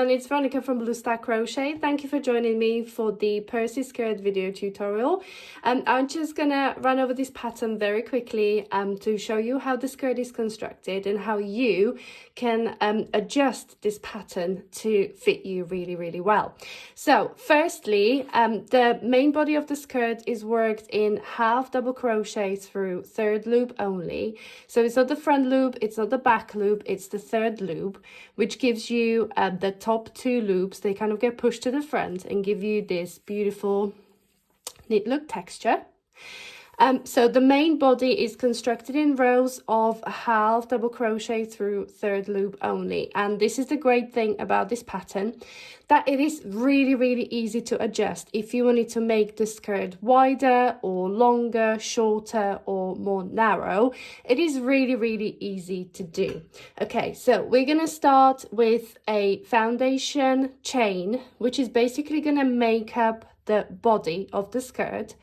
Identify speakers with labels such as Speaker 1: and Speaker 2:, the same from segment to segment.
Speaker 1: everyone, it's Veronica from Blue Star Crochet. Thank you for joining me for the Percy skirt video tutorial. I'm just gonna run over this pattern very quickly to show you how the skirt is constructed and how you can adjust this pattern to fit you really well. So firstly, the main body of the skirt is worked in half double crochet through third loop only. So it's not the front loop, it's not the back loop, it's the third loop, which gives you the top two loops. They kind of get pushed to the front and give you this beautiful knit look texture. So the main body is constructed in rows of half double crochet through third loop only, and this is the great thing about this pattern, that it is really easy to adjust if you wanted to make the skirt wider or longer, shorter or more narrow. It is really easy to do. Okay, so we're gonna start with a foundation chain, which is basically gonna make up the body of the skirt,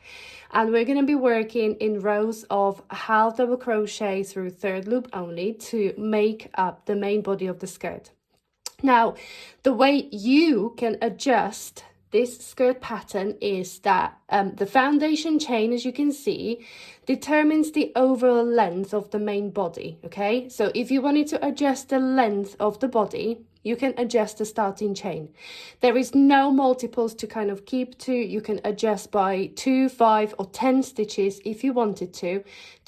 Speaker 1: and we're going to be working in rows of half double crochet through third loop only to make up the main body of the skirt. Now, the way you can adjust this skirt pattern is that the foundation chain, as you can see, determines the overall length of the main body. Okay, so if you wanted to adjust the length of the body, you can adjust the starting chain. There is no multiples to kind of keep to. You can adjust by 2, 5 or 10 stitches if you wanted to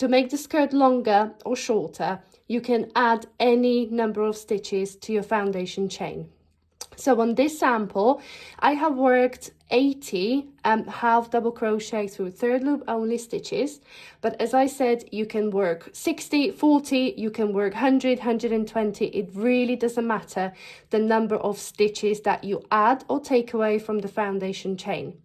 Speaker 1: make the skirt longer or shorter. You can add any number of stitches to your foundation chain. So on this sample, I have worked 80 half double crochet through third loop only stitches, but as I said, you can work 60, 40, you can work 100, 120. It really doesn't matter the number of stitches that you add or take away from the foundation chain.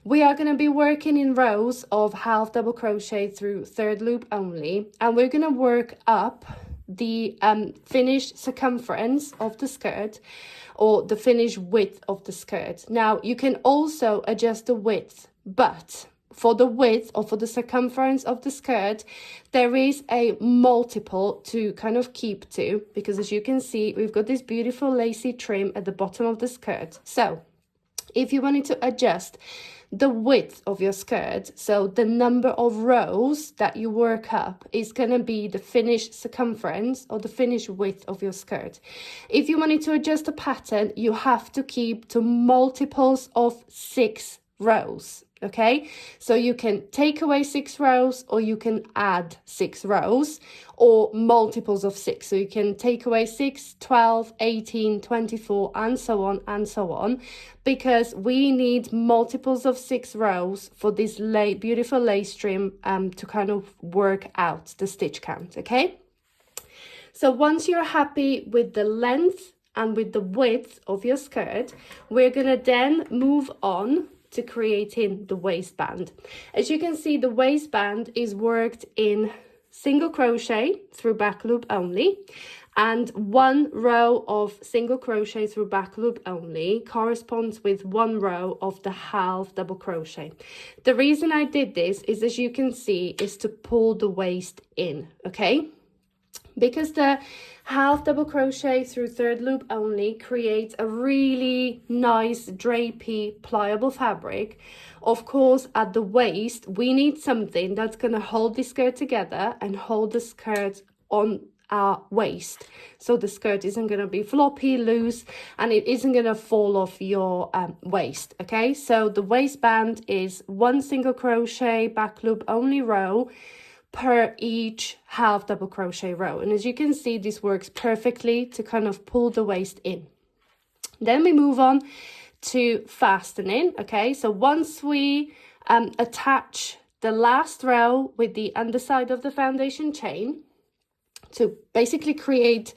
Speaker 1: We are going to be working in rows of half double crochet through third loop only, and we're going to work up the finished circumference of the skirt, or the finished width of the skirt. Now, you can also adjust the width, but for the width or for the circumference of the skirt, there is a multiple to kind of keep to, because as you can see, we've got this beautiful lacy trim at the bottom of the skirt. So if you wanted to adjust the width of your skirt, so the number of rows that you work up is going to be the finished circumference or the finished width of your skirt. If you wanted to adjust the pattern, you have to keep to multiples of 6 rows. Okay, so you can take away 6 rows, or you can add 6 rows, or multiples of 6. So you can take away 6, 12, 18, 24, and so on, because we need multiples of 6 rows for this beautiful lace trim to kind of work out the stitch count. Okay, so once you're happy with the length and with the width of your skirt, we're gonna then move on to creating the waistband. As you can see, the waistband is worked in single crochet through back loop only, and 1 row of single crochet through back loop only corresponds with 1 row of the half double crochet. The reason I did this is, as you can see, is to pull the waist in. Okay, because the half double crochet through third loop only creates a really nice drapey pliable fabric. Of course, at the waist we need something that's going to hold the skirt together and hold the skirt on our waist, so the skirt isn't going to be floppy, loose, and it isn't going to fall off your waist. Okay, so the waistband is 1 single crochet back loop only row per each half double crochet row, and as you can see, this works perfectly to kind of pull the waist in. Then we move on to fastening. Okay, so once we attach the last row with the underside of the foundation chain to basically create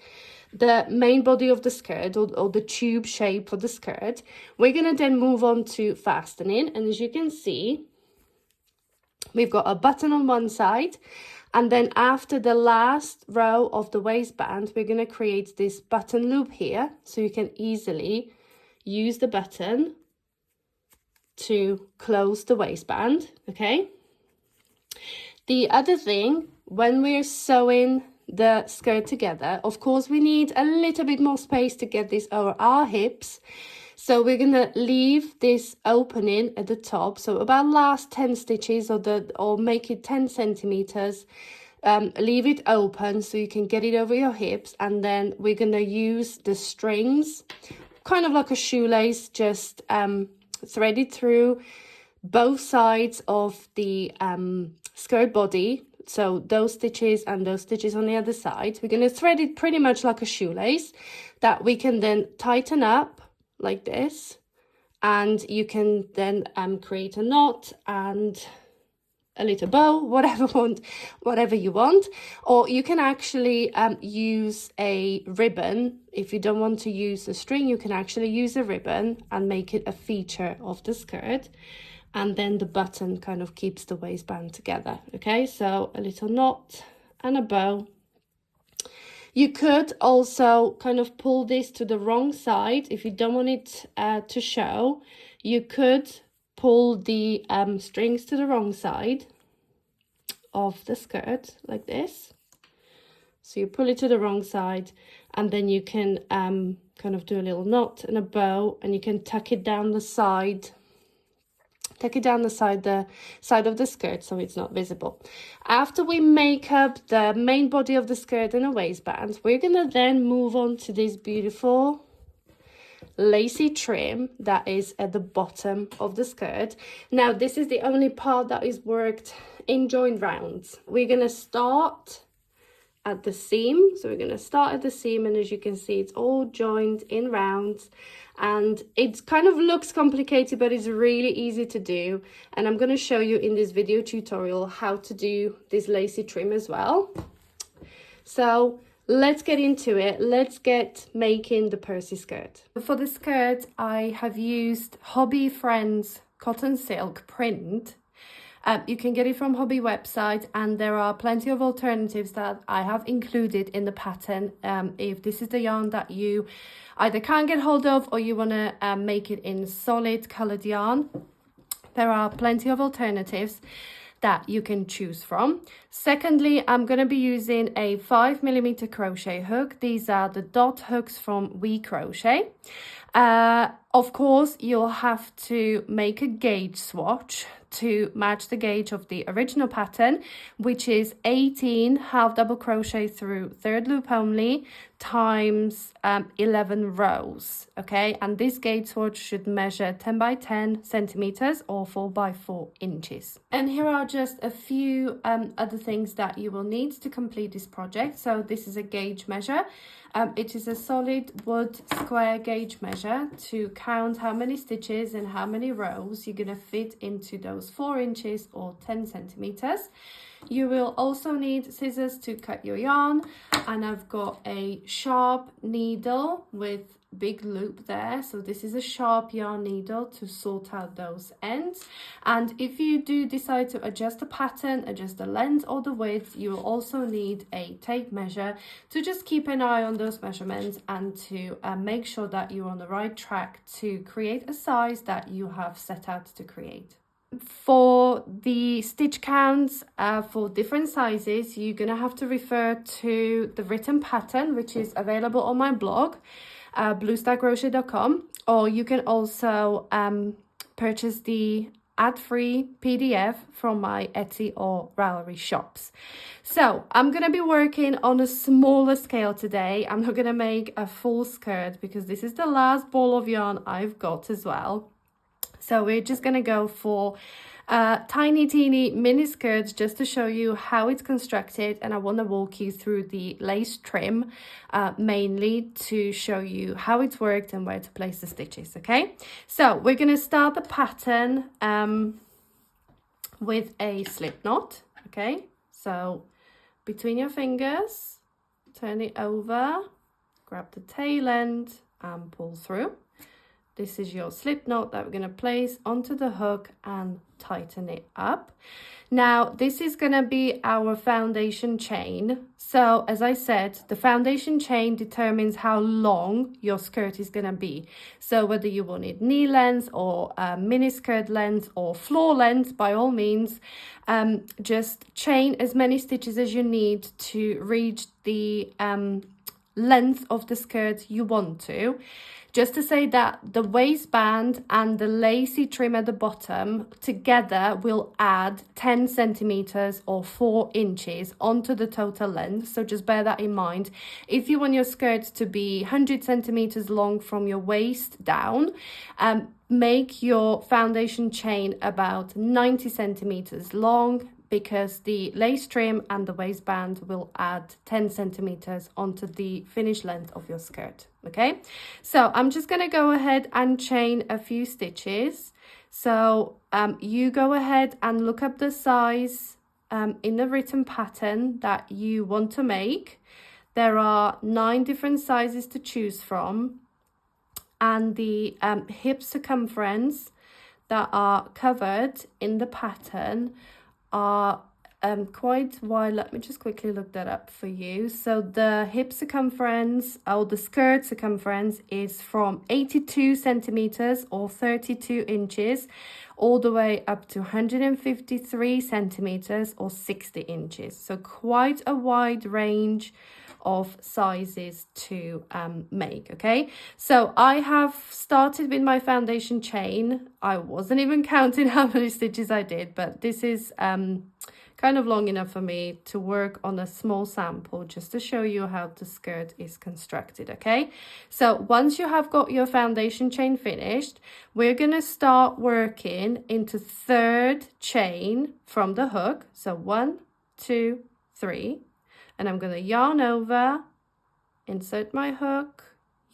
Speaker 1: the main body of the skirt, or the tube shape for the skirt, we're going to then move on to fastening, and as you can see, we've got a button on one side, and then after the last row of the waistband, we're going to create this button loop here, so you can easily use the button to close the waistband. Okay, the other thing, when we're sewing the skirt together. Of course, we need a little bit more space to get this over our hips. So we're gonna leave this opening at the top. So about last 10 stitches or make it 10 centimeters. Leave it open so you can get it over your hips, and then we're gonna use the strings, kind of like a shoelace, just thread it through both sides of the skirt body. So those stitches and those stitches on the other side, we're going to thread it pretty much like a shoelace that we can then tighten up like this, and you can then create a knot and a little bow, whatever you want. Or you can actually use a ribbon. If you don't want to use a string, you can actually use a ribbon and make it a feature of the skirt, and then the button kind of keeps the waistband together. Okay, so a little knot and a bow. You could also kind of pull this to the wrong side. If you don't want it to show, you could pull the strings to the wrong side of the skirt like this. So you pull it to the wrong side, and then you can kind of do a little knot and a bow, and you can tuck it down the side. Tuck it down the side of the skirt so it's not visible. After we make up the main body of the skirt and a waistband, we're gonna then move on to this beautiful lacy trim that is at the bottom of the skirt. Now this is the only part that is worked in joined rounds. We're gonna start at the seam. So we're going to start at the seam, and as you can see, it's all joined in rounds, and it kind of looks complicated, but it's really easy to do. And I'm going to show you in this video tutorial how to do this lacy trim as well. So let's get into it. Let's get making the Percy skirt. For the skirt, I have used Hobby Friends cotton silk print. You can get it from Hobby website, and there are plenty of alternatives that I have included in the pattern. If this is the yarn that you either can't get hold of, or you want to make it in solid colored yarn, there are plenty of alternatives that you can choose from. Secondly, I'm going to be using a 5mm crochet hook. These are the dot hooks from We Crochet. Of course, you'll have to make a gauge swatch to match the gauge of the original pattern, which is 18 half double crochet through third loop only times 11 rows. Okay, and this gauge swatch should measure 10 by 10 centimeters or 4 by 4 inches. And here are just a few other things that you will need to complete this project. So this is a gauge measure. It is a solid wood square gauge measure to count how many stitches and how many rows you're going to fit into those 4 inches or 10 centimeters. You will also need scissors to cut your yarn, and I've got a sharp needle with big loop there. So this is a sharp yarn needle to sort out those ends. And if you do decide to adjust the pattern, adjust the length or the width, you will also need a tape measure to just keep an eye on those measurements and to make sure that you're on the right track to create a size that you have set out to create. For the stitch counts for different sizes, you're gonna have to refer to the written pattern, which is available on my blog, bluestarcrochet.com, or you can also purchase the ad-free PDF from my Etsy or Ravelry shops. So I'm gonna be working on a smaller scale today. I'm not gonna make a full skirt because this is the last ball of yarn I've got as well. So we're just going to go for tiny, teeny mini skirts just to show you how it's constructed. And I want to walk you through the lace trim, mainly to show you how it's worked and where to place the stitches, okay? So we're going to start the pattern with a slip knot, okay? So between your fingers, turn it over, grab the tail end and pull through. This is your slip knot that we're going to place onto the hook and tighten it up. Now, this is going to be our foundation chain. So, as I said, the foundation chain determines how long your skirt is going to be. So, whether you want it knee length or mini skirt length or floor length, by all means, just chain as many stitches as you need to reach the length of the skirt you want to. Just to say that the waistband and the lacy trim at the bottom together will add 10 centimeters or 4 inches onto the total length. So just bear that in mind. If you want your skirt to be 100 centimeters long from your waist down, make your foundation chain about 90 centimeters long, because the lace trim and the waistband will add 10 centimeters onto the finished length of your skirt. Okay, so I'm just going to go ahead and chain a few stitches. So you go ahead and look up the size in the written pattern that you want to make. There are 9 different sizes to choose from, and the hip circumference that are covered in the pattern are quite wide. Let me just quickly look that up for you. So the hip circumference, or the skirt circumference, is from 82 centimeters or 32 inches all the way up to 153 centimeters or 60 inches. So quite a wide range of sizes to make. Okay, so I have started with my foundation chain. I wasn't even counting how many stitches I did, but this is kind of long enough for me to work on a small sample just to show you how the skirt is constructed. Okay, so once you have got your foundation chain finished, we're going to start working into 3rd chain from the hook. So 1, 2, 3, and I'm going to yarn over, insert my hook,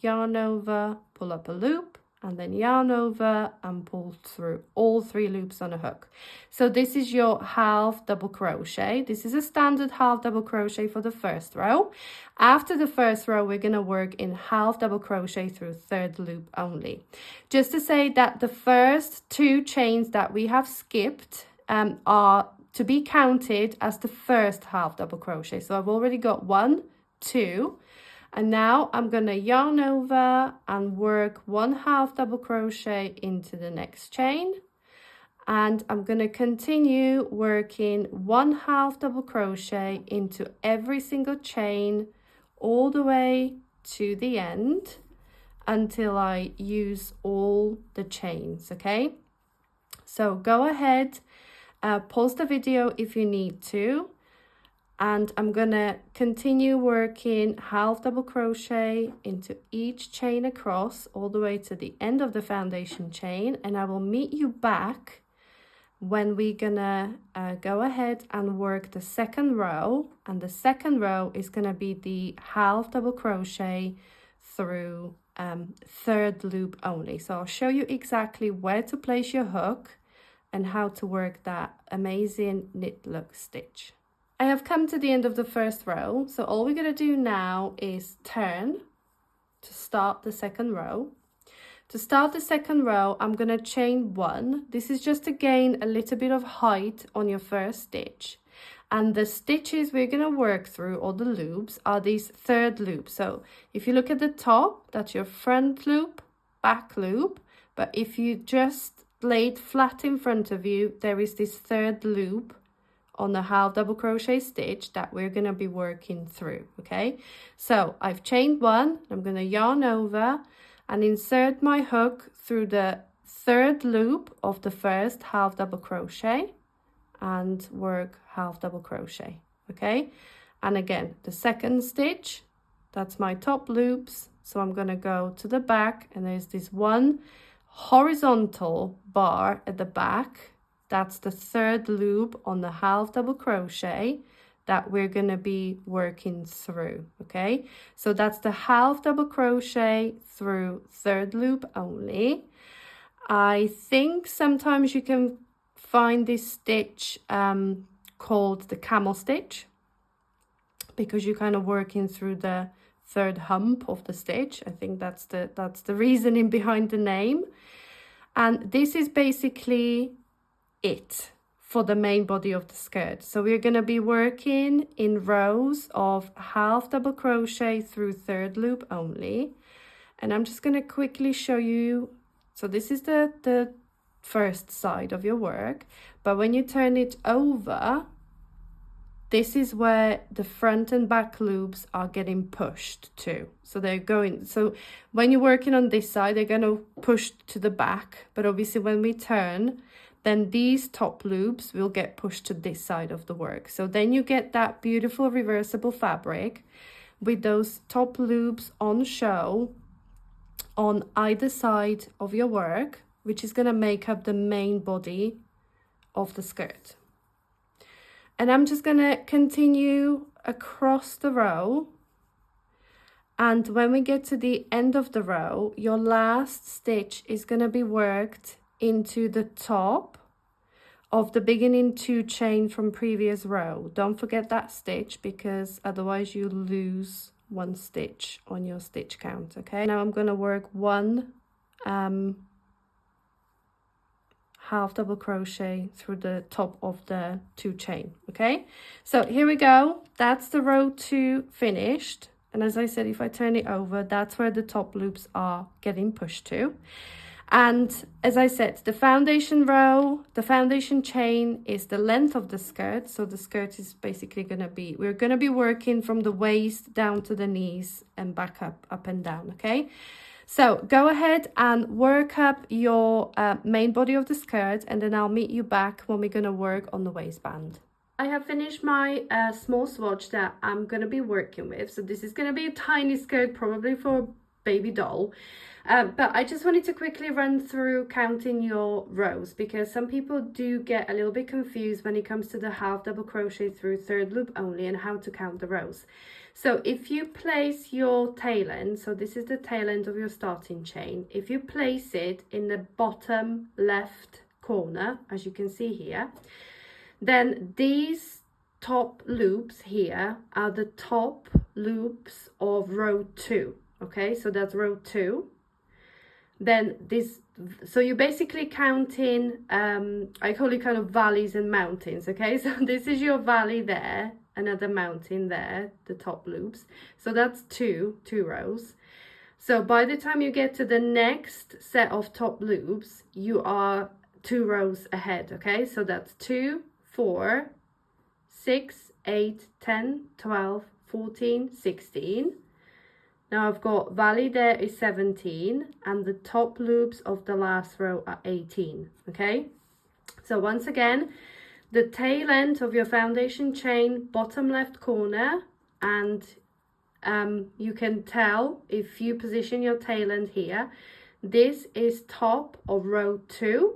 Speaker 1: yarn over, pull up a loop, and then yarn over and pull through all 3 loops on a hook. So this is your half double crochet. This is a standard half double crochet for the first row. After the first row, we're going to work in half double crochet through 3rd loop only. Just to say that the first 2 chains that we have skipped are to be counted as the first half double crochet. So I've already got 1, 2, and now I'm going to yarn over and work 1 half double crochet into the next chain, and I'm going to continue working 1 half double crochet into every single chain all the way to the end until I use all the chains. Okay, so go ahead, pause the video if you need to, and I'm gonna continue working half double crochet into each chain across all the way to the end of the foundation chain, and I will meet you back when we're gonna go ahead and work the 2nd row, and the 2nd row is gonna be the half double crochet through 3rd loop only. So I'll show you exactly where to place your hook and how to work that amazing knit look stitch. I have come to the end of the 1st row, so all we're going to do now is turn to start the 2nd row. To start the 2nd row, I'm going to chain 1. This is just to gain a little bit of height on your first stitch. And the stitches we're going to work through, or the loops, are these 3rd loops. So if you look at the top, that's your front loop, back loop. But if you just lay it flat in front of you, there is this 3rd loop on the half double crochet stitch that we're going to be working through. Okay, so I've chained 1, I'm going to yarn over and insert my hook through the 3rd loop of the first half double crochet and work half double crochet. Okay, and again the 2nd stitch, that's my top loops, so I'm going to go to the back, and there's this 1 horizontal bar at the back. That's the 3rd loop on the half double crochet that we're going to be working through. Okay, so that's the half double crochet through 3rd loop only. I think sometimes you can find this stitch called the camel stitch, because you're kind of working through the third hump of the stitch. I think that's the reasoning behind the name. And this is basically it for the main body of the skirt. So we're going to be working in rows of half double crochet through third loop only. And I'm just going to quickly show you. So this is the first side of your work, but when you turn it over, this is where the front and back loops are getting pushed to. So they're going, so when you're working on this side, they're going to push to the back, but obviously when we turn, then these top loops will get pushed to this side of the work. So then you get that beautiful reversible fabric with those top loops on show on either side of your work, which is going to make up the main body of the skirt. And I'm just going to continue across the row. And when we get to the end of the row, your last stitch is going to be worked into the top of the beginning 2 chain from previous row. Don't forget that stitch, because otherwise you lose 1 stitch on your stitch count. Okay, now I'm going to work 1 half double crochet through the top of the 2 chain. Okay, so here we go. That's the row 2 finished. And as I said, if I turn it over, that's where the top loops are getting pushed to. And as I said, the foundation row, the foundation chain is the length of the skirt. So the skirt is basically going to be, we're going to be working from the waist down to the knees and back up and down. Okay, so go ahead and work up your main body of the skirt, and then I'll meet you back when we're going to work on the waistband. I have finished my small swatch that I'm going to be working with. So this is going to be a tiny skirt, probably for a baby doll. But I just wanted to quickly run through counting your rows, because some people do get a little bit confused when it comes to the half double crochet through third loop only and how to count the rows. So if you place your tail end, so this is the tail end of your starting chain, if you place it in the bottom left corner, as you can see here, then these top loops here are the top loops of row 2. Okay, so that's row 2. Then this, so you're basically counting, I call it kind of valleys and mountains. Okay, so this is your valley there, another mountain there, the top loops. So that's two rows. So by the time you get to the next set of top loops, you are 2 rows ahead. Okay, so that's 2, 4, 6, 8, 10, 12, 14, 16. Now I've got valley there is 17, and the top loops of the last row are 18. Okay, so once again, the tail end of your foundation chain, bottom left corner, and you can tell if you position your tail end here, this is top of row 2,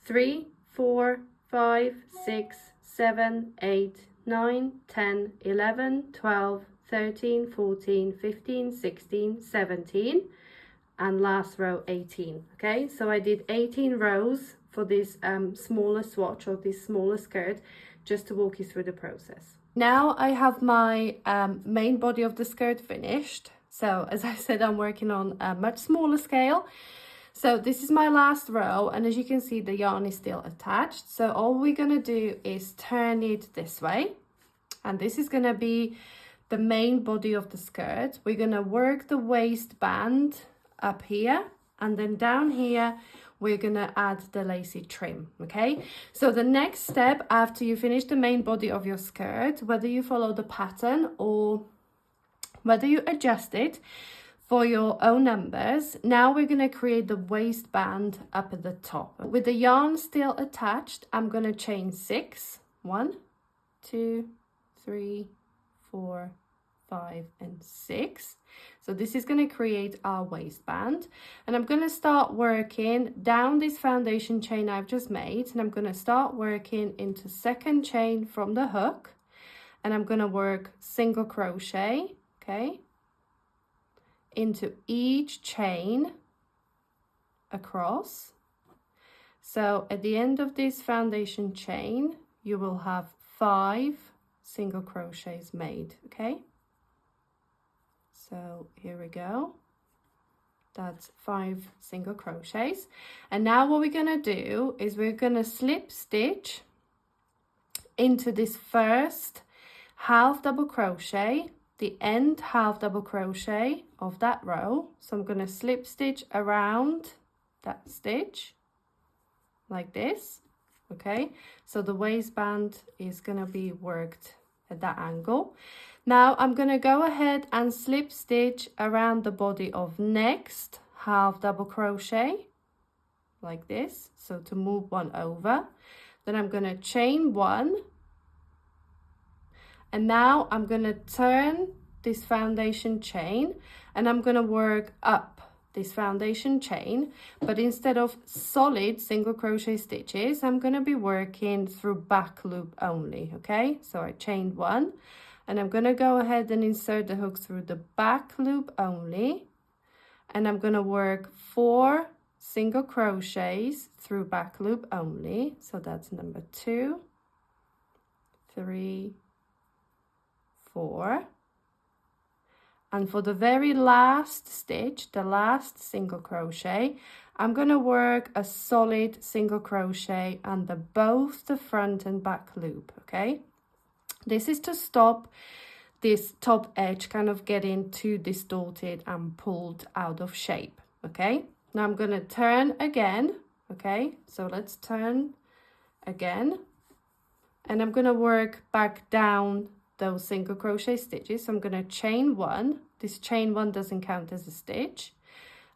Speaker 1: 3, 4, 5, 6, 7, 8, 9, 10, 11, 12, 13, 14, 15, 16, 17, and last row 18. Okay, so I did 18 rows for this smaller swatch or this smaller skirt, just to walk you through the process. Now I have my main body of the skirt finished. So as I said, I'm working on a much smaller scale. So this is my last row, and as you can see, the yarn is still attached. So all we're gonna do is turn it this way, and this is gonna be the main body of the skirt. We're gonna work the waistband up here, and then down here we're gonna add the lacy trim. Okay, so the next step after you finish the main body of your skirt, whether you follow the pattern or whether you adjust it for your own numbers, now we're gonna create the waistband up at the top. With the yarn still attached, I'm gonna chain 6. 1, 2, 3, 4, 5, and 6. So this is going to create our waistband, and I'm going to start working down this foundation chain I've just made, and I'm going to start working into second chain from the hook, and I'm going to work single crochet, okay, into each chain across. So at the end of this foundation chain, you will have 5 single crochets made. Okay, So here we go. That's 5 single crochets. And now what we're gonna do is we're gonna slip stitch into this first half double crochet, the end half double crochet of that row. So I'm gonna slip stitch around that stitch like this. Okay, so the waistband is gonna be worked at that angle. Now I'm gonna go ahead and slip stitch around the body of next half double crochet like this, so to move one over. Then I'm gonna chain 1, and now I'm gonna turn this foundation chain and I'm gonna work up this foundation chain, but instead of solid single crochet stitches, I'm going to be working through back loop only. Okay, so I chained 1 and I'm going to go ahead and insert the hook through the back loop only, and I'm going to work 4 single crochets through back loop only. So that's number 2, 3, 4. And for the very last stitch, the last single crochet, I'm going to work a solid single crochet under both the front and back loop. Okay, this is to stop this top edge kind of getting too distorted and pulled out of shape. Okay, now I'm going to turn again. Okay, so let's turn again, and I'm going to work back down those single crochet stitches. So I'm going to chain 1. This chain 1 doesn't count as a stitch.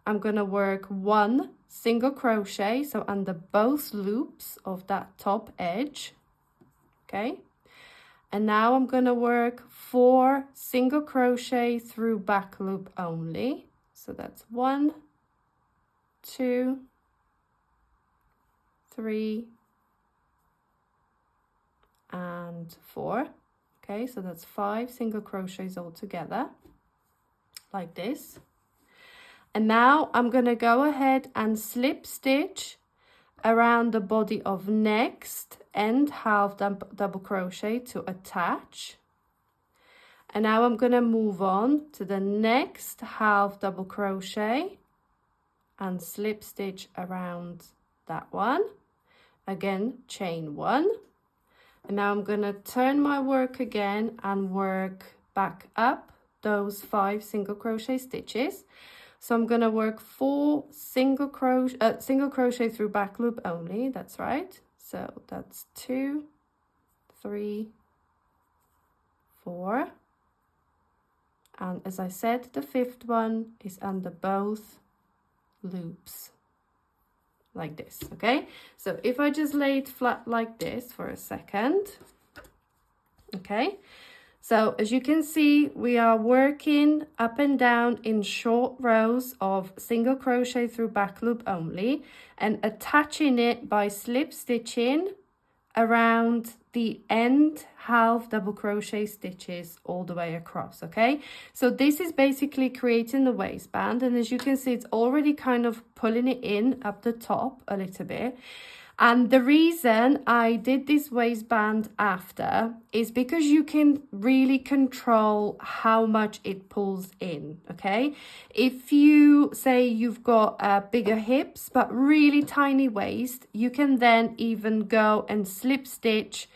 Speaker 1: I'm going to work 1 single crochet, so under both loops of that top edge. Okay, and now I'm going to work 4 single crochet through back loop only. So that's 1, 2, 3, and 4. Okay, so that's 5 single crochets all together, like this. And now I'm going to go ahead and slip stitch around the body of next end half double crochet to attach. And now I'm going to move on to the next half double crochet and slip stitch around that one. Again, chain 1. And now I'm going to turn my work again and work back up those 5 single crochet stitches. So I'm going to work 4 single crochet through back loop only. That's right. So that's 2, 3, 4. And as I said, the 5th one is under both loops, like this. Okay, so if I just lay it flat like this for a second. Okay, so as you can see, we are working up and down in short rows of single crochet through back loop only and attaching it by slip stitching around the end half double crochet stitches all the way across. Okay, so this is basically creating the waistband, and as you can see, it's already kind of pulling it in up the top a little bit. And the reason I did this waistband after is because you can really control how much it pulls in. Okay, if you say you've got bigger hips but really tiny waist, you can then even go and slip stitch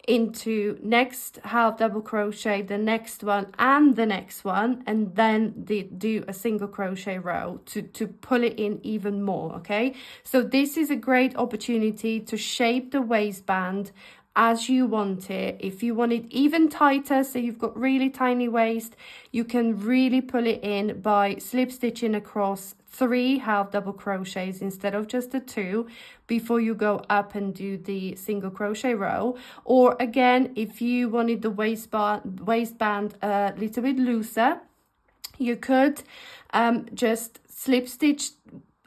Speaker 1: into next half double crochet, the next one and the next one, and then do a single crochet row to pull it in even more. Okay, so this is a great opportunity to shape the waistband as you want it. If you want it even tighter, so you've got really tiny waist, you can really pull it in by slip stitching across 3 half double crochets instead of just the 2 before you go up and do the single crochet row. Or again, if you wanted the waistband a little bit looser, you could just slip stitch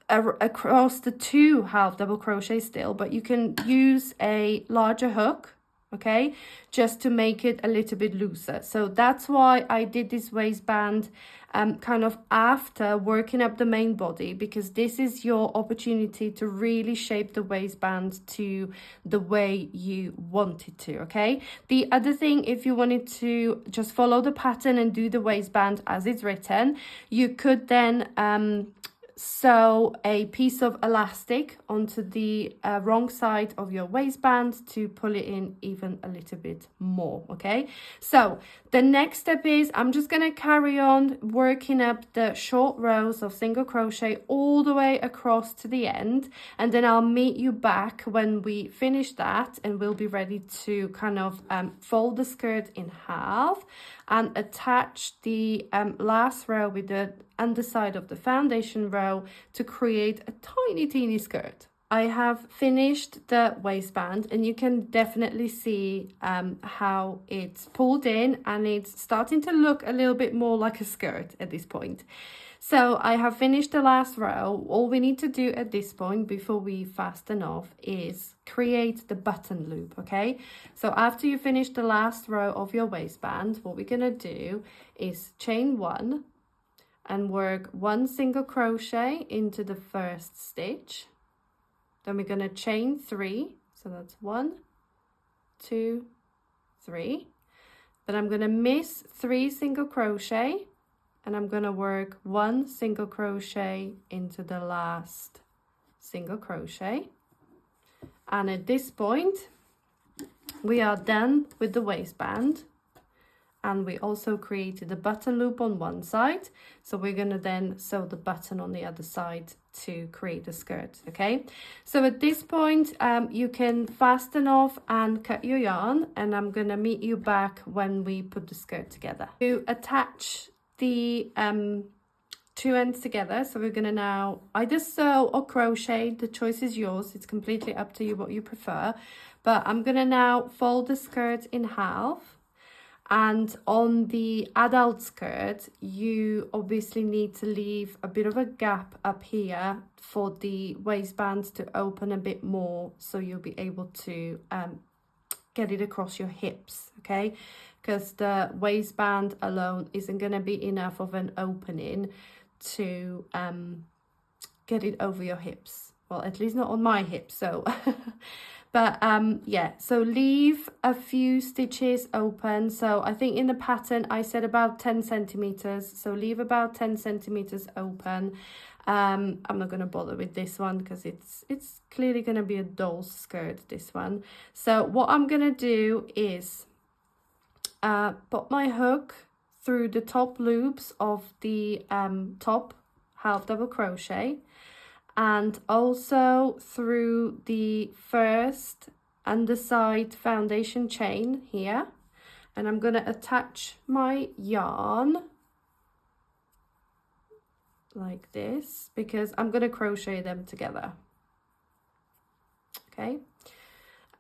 Speaker 1: across the 2 half double crochet still, but you can use a larger hook okay, just to make it a little bit looser. So that's why I did this waistband kind of after working up the main body, because this is your opportunity to really shape the waistband to the way you want it to, okay? The other thing, if you wanted to just follow the pattern and do the waistband as it's written, you could then sew a piece of elastic onto the wrong side of your waistband to pull it in even a little bit more, okay? So the next step is I'm just going to carry on working up the short rows of single crochet all the way across to the end, and then I'll meet you back when we finish that, and we'll be ready to kind of fold the skirt in half and attach the last row with the underside of the foundation row to create a tiny teeny skirt. I have finished the waistband, and you can definitely see how it's pulled in, and it's starting to look a little bit more like a skirt at this point. So I have finished the last row. All we need to do at this point before we fasten off is create the button loop, okay? So after you finish the last row of your waistband, what we're gonna do is chain 1 and work 1 single crochet into the first stitch. Then we're gonna chain 3, so that's 1, 2, 3. Then I'm gonna miss 3 single crochet, and I'm gonna work 1 single crochet into the last single crochet. And at this point, we are done with the waistband. And we also created a button loop on one side. So we're gonna then sew the button on the other side to create a skirt, okay? So at this point, you can fasten off and cut your yarn, and I'm gonna meet you back when we put the skirt together. To attach the 2 ends together, so we're gonna now either sew or crochet, the choice is yours, it's completely up to you what you prefer, but I'm gonna now fold the skirt in half. And on the adult skirt, you obviously need to leave a bit of a gap up here for the waistband to open a bit more, so you'll be able to get it across your hips, okay? Because the waistband alone isn't going to be enough of an opening to get it over your hips. Well, at least not on my hips, so... But yeah, so leave a few stitches open. So I think in the pattern I said about 10 centimeters, so leave about 10 centimeters open. I'm not going to bother with this one because it's clearly going to be a doll's skirt, this one. So what I'm going to do is put my hook through the top loops of the top half double crochet, and also through the first underside foundation chain here. And I'm going to attach my yarn like this, because I'm going to crochet them together. Okay.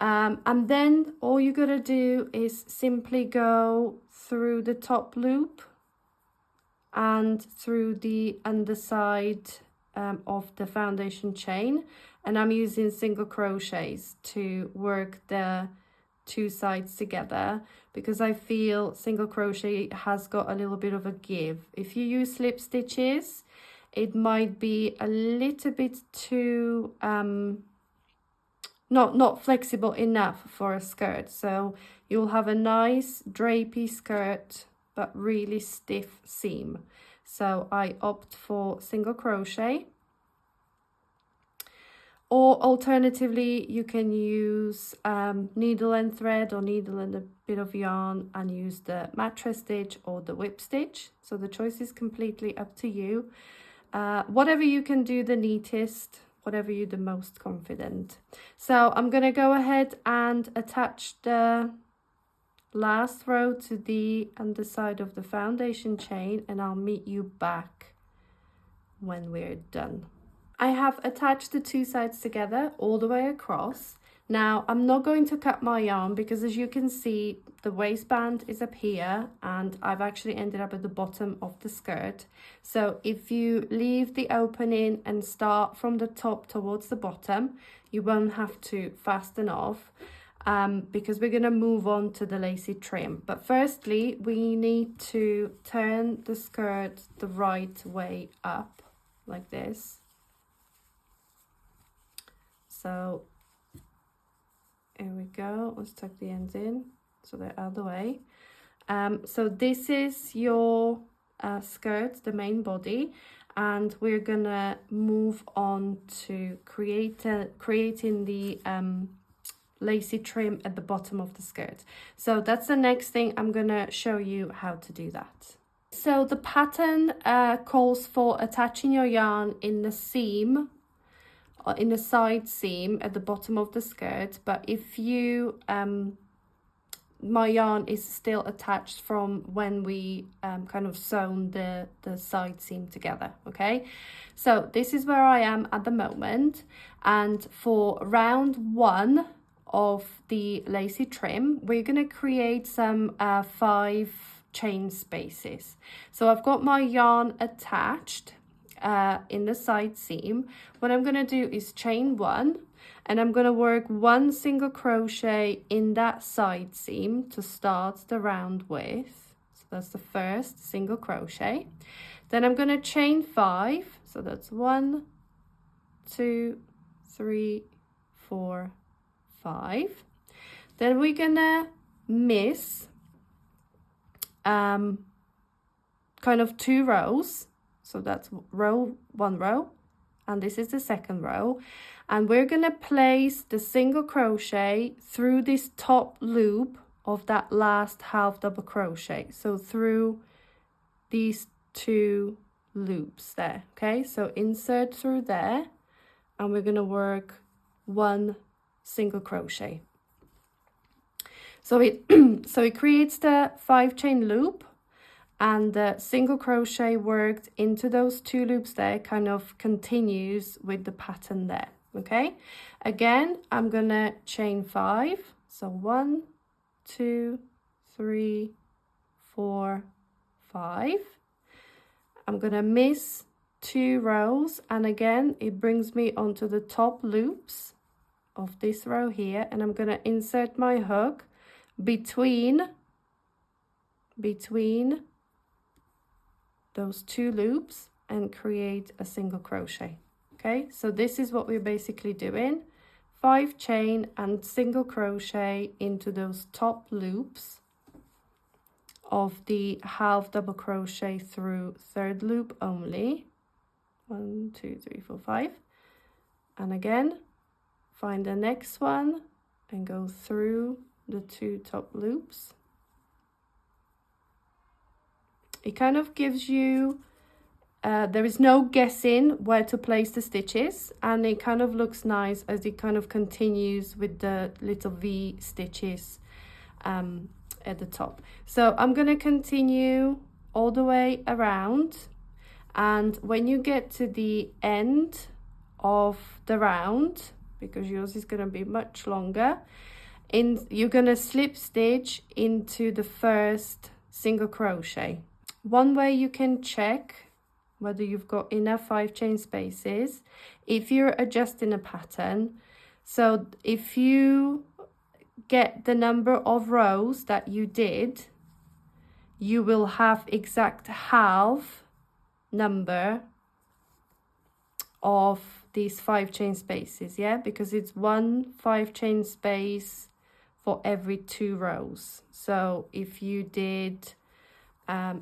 Speaker 1: And then all you got to do is simply go through the top loop and through the underside of the foundation chain, and I'm using single crochets to work the 2 sides together, because I feel single crochet has got a little bit of a give. If you use slip stitches, it might be a little bit too not flexible enough for a skirt, so you'll have a nice drapey skirt but really stiff seam. So I opt for single crochet, or alternatively you can use needle and thread, or needle and a bit of yarn, and use the mattress stitch or the whip stitch. So the choice is completely up to you. Whatever you can do the neatest, whatever you're the most confident. So I'm going to go ahead and attach the last row to the underside of the foundation chain, and I'll meet you back when we're done. I have attached the 2 sides together all the way across. Now I'm not going to cut my yarn, because as you can see the waistband is up here and I've actually ended up at the bottom of the skirt. So if you leave the opening and start from the top towards the bottom, you won't have to fasten off. because we're gonna move on to the lacy trim. But firstly, we need to turn the skirt the right way up, like this. So here we go, let's tuck the ends in so they're out of the way. So this is your skirt, the main body, and we're gonna move on to creating the lacy trim at the bottom of the skirt. So that's the next thing. I'm gonna show you how to do that. So the pattern calls for attaching your yarn in the seam, or in the side seam at the bottom of the skirt. But if you my yarn is still attached from when we kind of sewn the side seam together. Okay, so this is where I am at the moment, and for round 1 of the lacy trim, we're going to create some 5 chain spaces. So I've got my yarn attached in the side seam. What I'm going to do is chain 1, and I'm going to work 1 single crochet in that side seam to start the round with. So that's the first single crochet. Then I'm going to chain 5, so that's 1, 2, 3, 4, 5. Then we're gonna miss kind of 2 rows, so that's one row, and this is the second row, and we're gonna place the single crochet through this top loop of that last half double crochet, so through these 2 loops there. Okay, so insert through there, and we're gonna work 1 single crochet. So it creates the 5 chain loop, and the single crochet worked into those 2 loops there kind of continues with the pattern there. Okay, again I'm gonna chain 5, so 1, 2, 3, 4, 5. I'm gonna miss 2 rows, and again it brings me onto the top loops of this row here, and I'm going to insert my hook between those 2 loops and create a single crochet. Okay, so this is what we're basically doing: 5 chain and single crochet into those top loops of the half double crochet through 3rd loop only. 1, 2, 3, 4, 5, and again find the next one and go through the 2 top loops. It kind of gives you, there is no guessing where to place the stitches, and it kind of looks nice as it kind of continues with the little V stitches at the top. So I'm going to continue all the way around, and when you get to the end of the round, because yours is going to be much longer, you're going to slip stitch into the first single crochet. One way you can check whether you've got enough 5 chain spaces, if you're adjusting a pattern. So if you get the number of rows that you did, you will have exact half number of these 5 chain spaces, yeah, because it's 1 5 chain space for every 2 rows. So if you did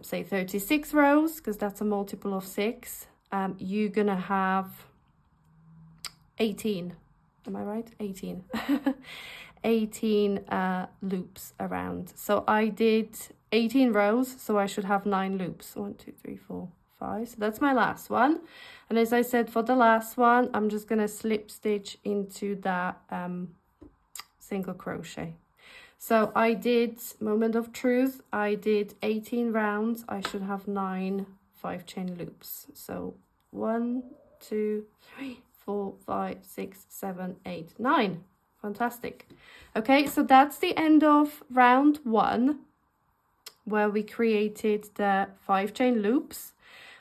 Speaker 1: say 36 rows, because that's a multiple of 6, you're gonna have 18, am I right? 18 18 loops around. So I did 18 rows, so I should have 9 loops. 1, 2, 3, 4, 5. So that's my last one, and as I said, for the last one I'm just gonna slip stitch into that single crochet. So I did, moment of truth, I did 18 rounds. I should have 9 5 chain loops. So 1, 2, 3, 4, 5, 6, 7, 8, 9. Fantastic. Okay, so that's the end of round 1, where we created the 5 chain loops.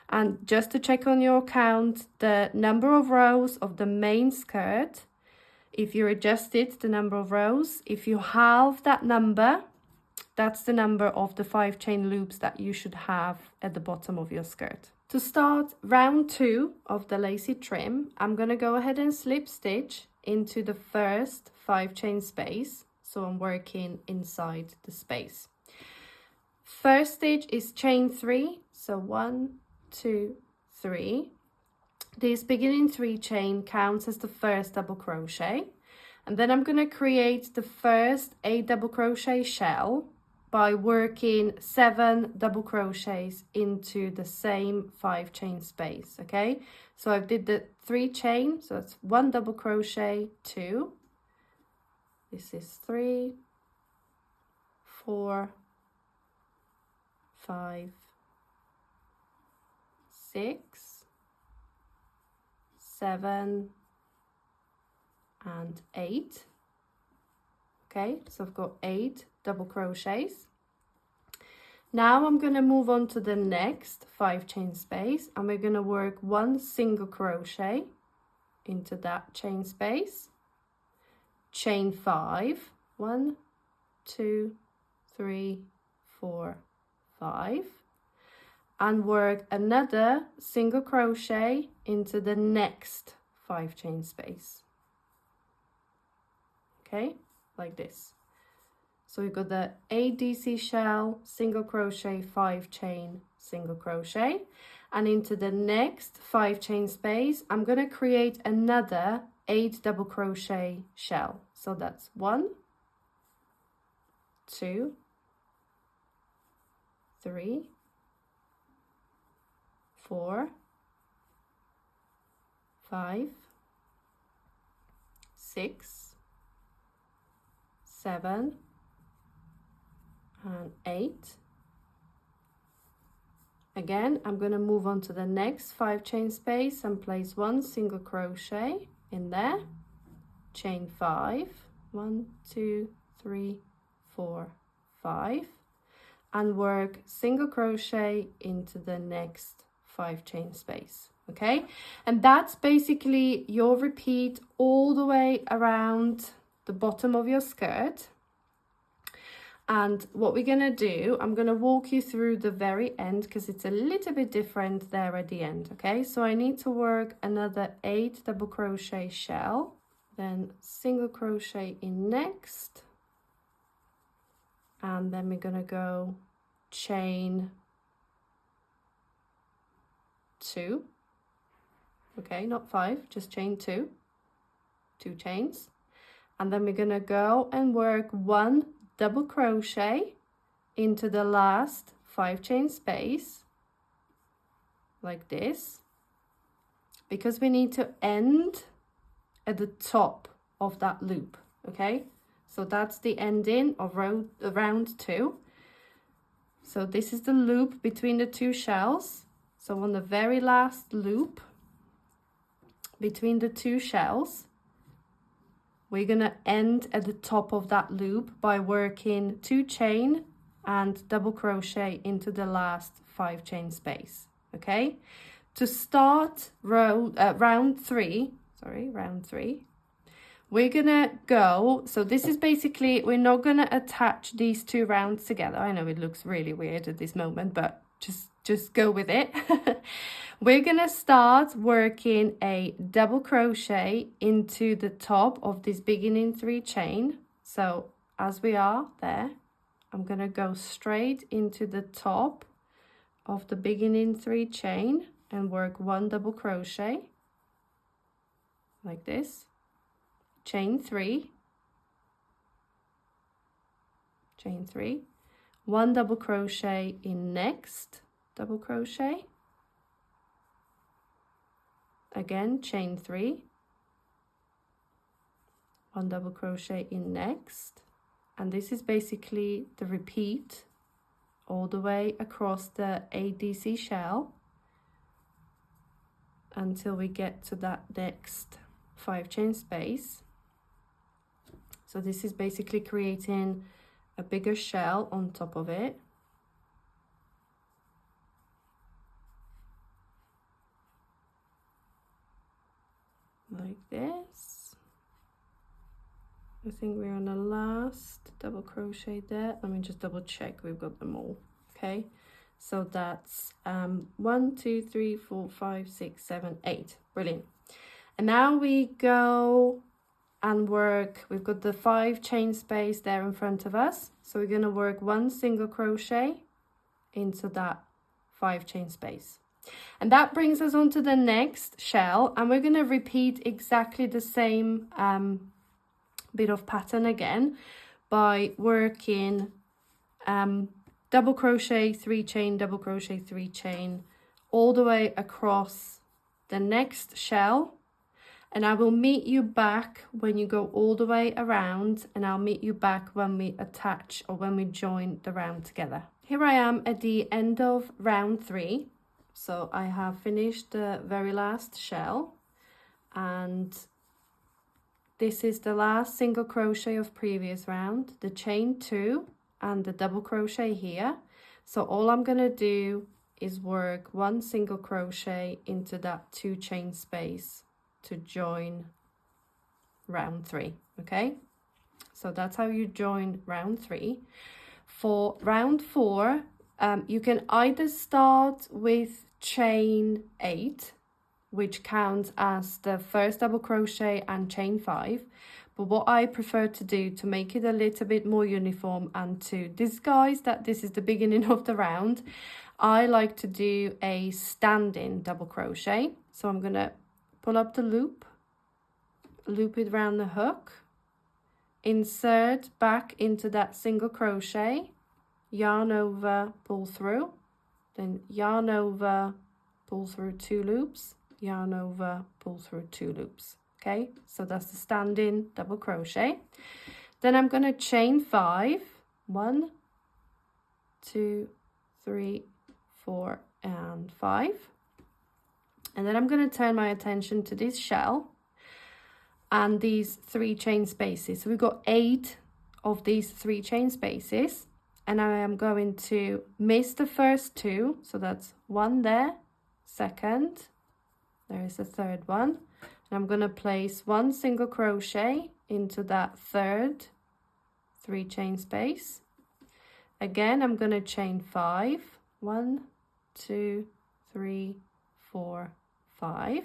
Speaker 1: And just to check on your count, the number of rows of the main skirt if you adjusted the number of rows, if you halve that number, that's the number of the 5 chain loops that you should have at the bottom of your skirt. To start round 2 of the lacy trim, I'm going to go ahead and slip stitch into the first 5 chain space. So I'm working inside the space. First stitch is chain 3. So 1, 2, 3. This beginning 3 chain counts as the first double crochet. And then I'm going to create the first 8 double crochet shell by working 7 double crochets into the same 5 chain space. Okay, so I did the 3 chain, so it's 1 double crochet, 2, this is 3, 4, 5, 6, 7 and 8. Okay, so I've got 8 double crochets. Now I'm going to move on to the next 5 chain space, and we're going to work 1 single crochet into that chain space, chain 5, 1, 2, 3, 4, 5, and work another single crochet into the next 5 chain space. Okay, like this. So we've got the ADC shell, single crochet, 5 chain, single crochet, and into the next 5 chain space, I'm going to create another 8 double crochet shell. So that's 1, 2, 3, 4, 5, 6, 7, and 8. Again, I'm going to move on to the next 5 chain space and place 1 single crochet in there, chain 5, 1, 2, 3, 4, 5, and work single crochet into the next 5 chain space. Okay, and that's basically your repeat all the way around the bottom of your skirt. And what we're going to do, I'm going to walk you through the very end because it's a little bit different there at the end. Okay, so I need to work another 8 double crochet shell, then single crochet in next, and then we're going to go chain 2. Okay, not 5, just chain 2 chains, and then we're going to go and work 1 double crochet into the last 5 chain space, like this, because we need to end at the top of that loop. Okay, so that's the ending of round 2. So this is the loop between the 2 shells. So on the very last loop between the 2 shells, we're going to end at the top of that loop by working 2 chain and double crochet into the last 5 chain space. Okay, to start round 3, we're gonna go, so this is basically, we're not gonna attach these 2 rounds together. I know it looks really weird at this moment, but just go with it. We're gonna start working a double crochet into the top of this beginning 3 chain. So as we are there, I'm gonna go straight into the top of the beginning 3 chain and work 1 double crochet like this, chain 3, chain 3, 1 double crochet in next double crochet, again chain 3, 1 double crochet in next, and this is basically the repeat all the way across the ADC shell until we get to that next 5 chain space. So this is basically creating a bigger shell on top of it. Like this. I think we're on the last double crochet there. Let me just double check we've got them all. Okay, so that's 1, 2, 3, 4, 5, 6, 7, 8. Brilliant. And now we go and work. We've got the 5 chain space there in front of us, so we're going to work 1 single crochet into that 5 chain space, and that brings us on to the next shell, and we're going to repeat exactly the same bit of pattern again by working double crochet, 3 chain, double crochet, 3 chain all the way across the next shell. And I will meet you back when you go all the way around, and I'll meet you back when we attach or when we join the round together. Here I am at the end of round 3. So I have finished the very last shell, and this is the last single crochet of previous round, the chain 2 and the double crochet here. So all I'm going to do is work 1 single crochet into that 2 chain space to join round 3. Okay, so that's how you join round 3. For round 4, you can either start with chain 8, which counts as the first double crochet and chain 5, but what I prefer to do to make it a little bit more uniform and to disguise that this is the beginning of the round, I like to do a standing double crochet. So I'm gonna pull up the loop, loop it around the hook, insert back into that single crochet, yarn over, pull through, then yarn over, pull through 2 loops, yarn over, pull through 2 loops. Okay, so that's the standing double crochet. Then I'm going to chain 5, 1, 2, 3, 4 and 5, and then I'm going to turn my attention to this shell and these 3 chain spaces. So we've got 8 of these 3 chain spaces, and I am going to miss the first 2, so that's 1 there, second, there is a third one, and I'm going to place 1 single crochet into that third 3 chain space. Again, I'm going to chain 5, 1, 2, 3, 4, 5.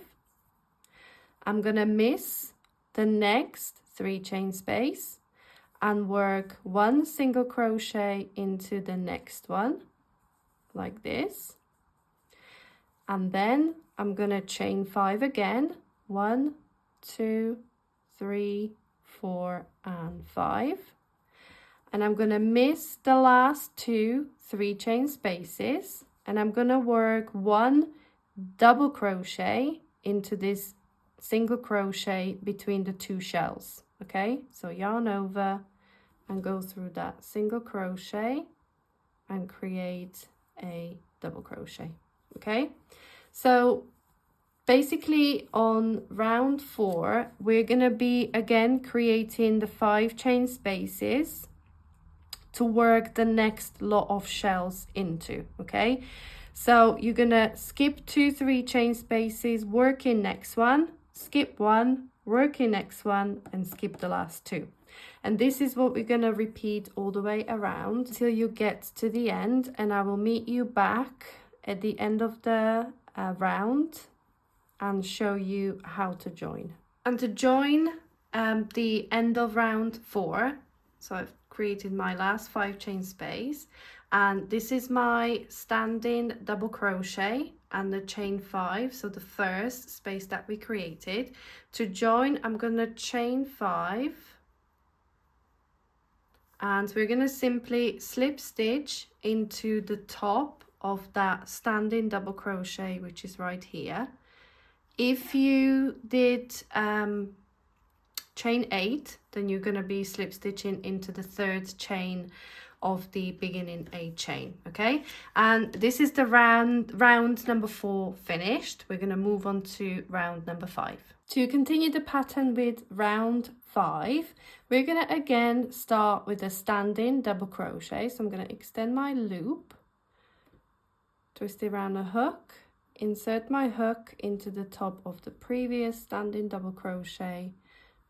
Speaker 1: I'm going to miss the next 3 chain space and work 1 single crochet into the next one like this, and then I'm going to chain 5 again, 1, 2, 3, 4 and 5, and I'm going to miss the last 2 3 chain spaces, and I'm going to work 1 double crochet into this single crochet between the 2 shells. Okay, so yarn over and go through that single crochet and create a double crochet. Okay, so basically on round 4 we're going to be again creating the 5 chain spaces to work the next lot of shells into. Okay, so you're gonna skip 2 3 chain spaces, work in next one, skip 1, work in next one, and skip the last 2. And this is what we're gonna repeat all the way around until you get to the end, and I will meet you back at the end of the round and show you how to join. And to join the end of round 4, so I've created my last 5 chain space, and this is my standing double crochet and the chain 5, so the first space that we created. To join, I'm going to chain 5, and we're going to simply slip stitch into the top of that standing double crochet, which is right here. If you did chain 8, then you're going to be slip stitching into the 3rd chain of the beginning 8 chain. Okay, and this is the round number 4 finished. We're going to move on to round number 5. To continue the pattern with round 5, we're going to again start with a standing double crochet. So I'm going to extend my loop, twist it around a hook, insert my hook into the top of the previous standing double crochet,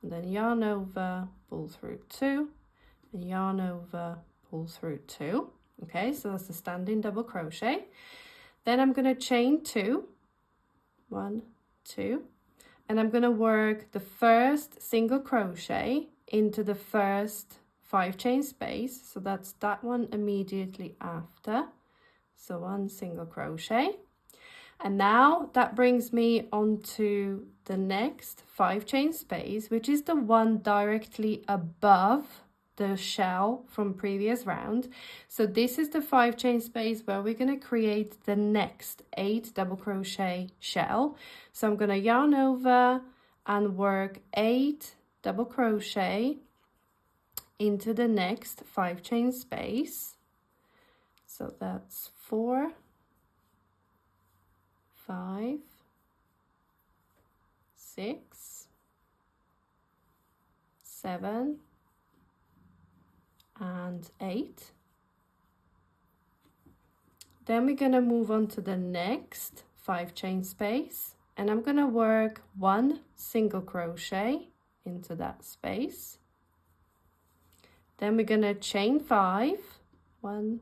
Speaker 1: and then yarn over, pull through 2, and yarn over, pull through 2. Okay, so that's the standing double crochet. Then I'm going to chain 2, 1, 2, and I'm going to work the first single crochet into the first 5 chain space, so that's that one immediately after. So 1 single crochet, and now that brings me onto the next 5 chain space, which is the one directly above the shell from previous round. So this is the 5 chain space where we're going to create the next 8 double crochet shell. So I'm going to yarn over and work 8 double crochet into the next 5 chain space. So that's 4, 5, 6, 7, and 8. Then we're going to move on to the next 5 chain space, and I'm going to work 1 single crochet into that space. Then we're going to chain 5, 1,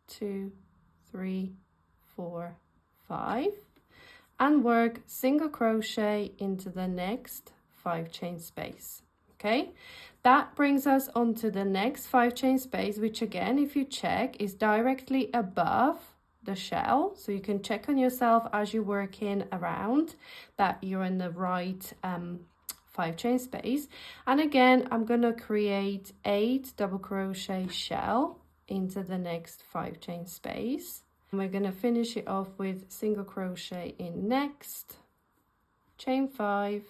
Speaker 1: 2, 3, 4, 5, and work single crochet into the next 5 chain space. Okay, that brings us on to the next 5 chain space, which again, if you check, is directly above the shell. So you can check on yourself as you're working around that you're in the right 5 chain space. And again, I'm going to create 8 double crochet shell into the next 5 chain space. And we're going to finish it off with single crochet in next, chain 5,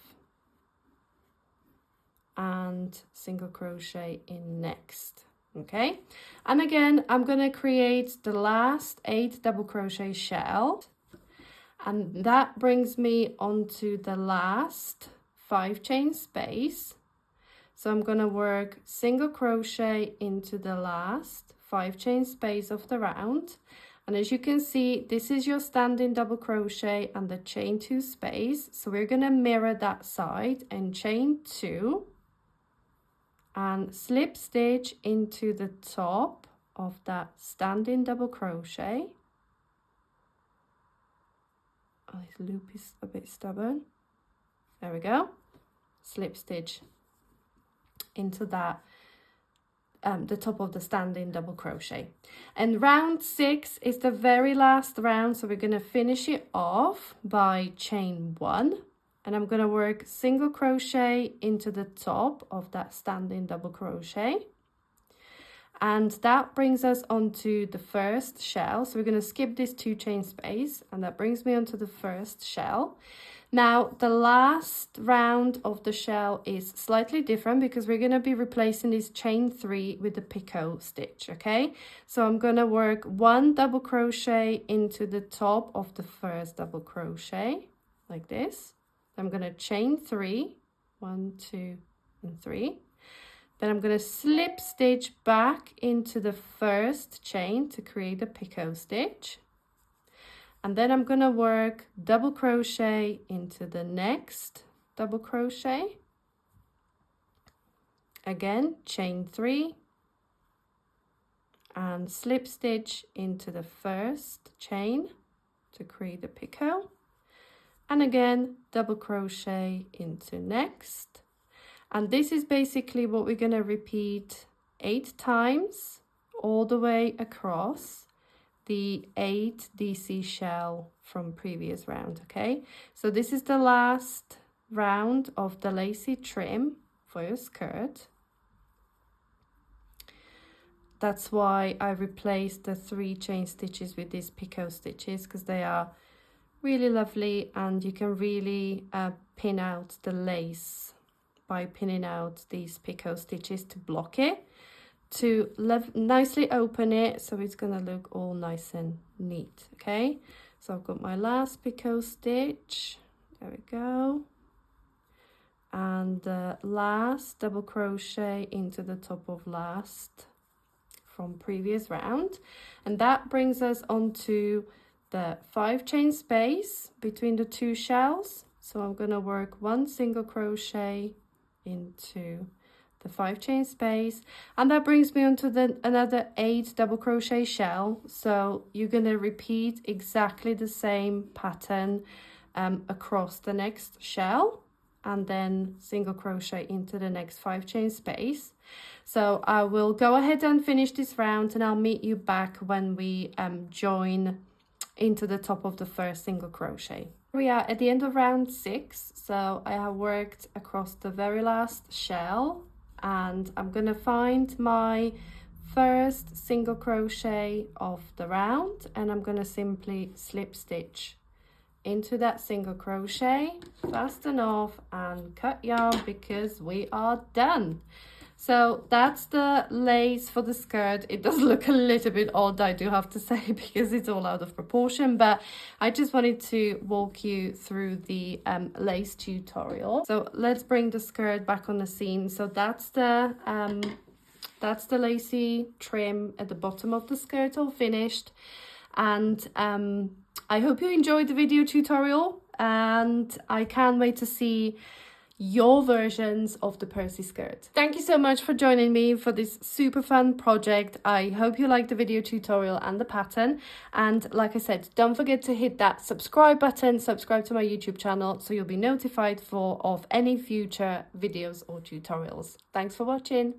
Speaker 1: and single crochet in next. Okay, and again I'm going to create the last 8 double crochet shell, and that brings me onto the last 5 chain space. So I'm going to work single crochet into the last 5 chain space of the round, and as you can see, this is your standing double crochet and the chain 2 space. So we're going to mirror that side and chain 2 and slip stitch into the top of that standing double crochet. Oh, this loop is a bit stubborn. There we go. Slip stitch into that the top of the standing double crochet. And round 6 is the very last round, so we're going to finish it off by chain 1. And I'm going to work single crochet into the top of that standing double crochet. And that brings us onto the first shell. So we're going to skip this 2 chain space, and that brings me onto the first shell. Now, the last round of the shell is slightly different because we're going to be replacing this chain 3 with the picot stitch, okay? So I'm going to work 1 double crochet into the top of the first double crochet, like this. I'm going to chain 3, 1, 2, and 3. Then I'm going to slip stitch back into the first chain to create a picot stitch. And then I'm going to work double crochet into the next double crochet. Again, chain 3 and slip stitch into the first chain to create a picot. And again, double crochet into next. And this is basically what we're going to repeat 8 times all the way across the 8 DC shell from previous round, okay? So this is the last round of the lacy trim for your skirt. That's why I replaced the 3 chain stitches with these picot stitches, because they are really lovely and you can really pin out the lace by pinning out these picot stitches to block it, to nicely open it so it's going to look all nice and neat. Okay, so I've got my last picot stitch, there we go, and the last double crochet into the top of last from previous round, and that brings us onto the 5 chain space between the 2 shells. So I'm going to work 1 single crochet into the 5 chain space, and that brings me on to another 8 double crochet shell. So you're going to repeat exactly the same pattern across the next shell, and then single crochet into the next 5 chain space. So I will go ahead and finish this round, and I'll meet you back when we join into the top of the first single crochet. We are at the end of round 6, so I have worked across the very last shell, and I'm gonna find my first single crochet of the round, and I'm gonna simply slip stitch into that single crochet, fasten off and cut yarn, because we are done. So that's the lace for the skirt. It does look a little bit odd, I do have to say, because it's all out of proportion, but I just wanted to walk you through the lace tutorial. So let's bring the skirt back on the scene. So that's the lacy trim at the bottom of the skirt, all finished. And I hope you enjoyed the video tutorial, and I can't wait to see your versions of the Percy skirt. Thank you so much for joining me for this super fun project. I hope you liked the video tutorial and the pattern, and like I said, don't forget to hit that subscribe button, subscribe to my YouTube channel, so you'll be notified of any future videos or tutorials. Thanks for watching.